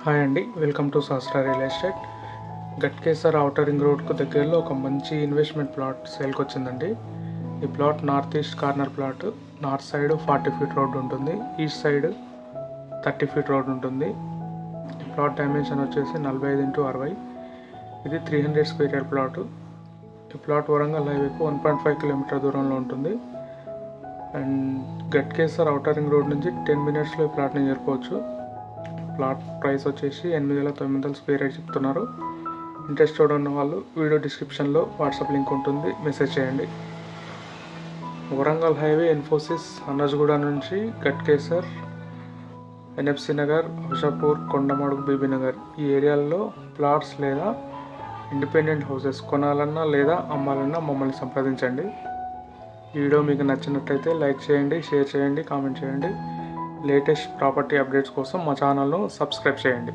Hi అండి, welcome to Shastra real estate. Ghatkesar outer ring రోడ్కు దగ్గరలో ఒక మంచి ఇన్వెస్ట్మెంట్ ప్లాట్ సేల్కి వచ్చిందండి. ఈ plot north east corner plot. North side 40 feet road ఉంటుంది, ఈస్ట్ సైడ్ 30 ఫీట్ రోడ్ ఉంటుంది. ఈ ప్లాట్ డైమెన్షన్ వచ్చేసి 45x60. ఇది 300 స్క్వేర్ యార్డ్ ప్లాట్. ఈ ప్లాట్ వరంగల్ హైవేకు 1.5 కిలోమీటర్ దూరంలో ఉంటుంది. And Ghatkesar outer ring road నుంచి 10 మినిట్స్లో ఈ ప్లాట్ని చేరుకోవచ్చు. ప్లాట్ ప్రైస్ వచ్చేసి 8,900 స్క్వేర్ యార్డ్ చెప్తున్నారు. ఇంట్రెస్టెడ్ ఉన్న వాళ్ళు వీడియో డిస్క్రిప్షన్లో వాట్సాప్ లింక్ ఉంటుంది, మెసేజ్ చేయండి. వరంగల్ హైవే ఇన్ఫోసిస్ అన్నజ్గూడ నుంచి గట్కేసర్, ఎన్ఎఫ్సి నగర్, హుషాపూర్, కొండమడుగు, బీబీనగర్ ఈ ఏరియాల్లో ప్లాట్స్ లేదా ఇండిపెండెంట్ హౌసెస్ కొనాలన్నా లేదా అమ్మాలన్నా మమ్మల్ని సంప్రదించండి. ఈ వీడియో మీకు నచ్చినట్లయితే లైక్ చేయండి, షేర్ చేయండి, కామెంట్ చేయండి. లేటెస్ట్ ప్రాపర్టీ అప్డేట్స్ కోసం మా ఛానల్ను సబ్స్క్రైబ్ చేయండి.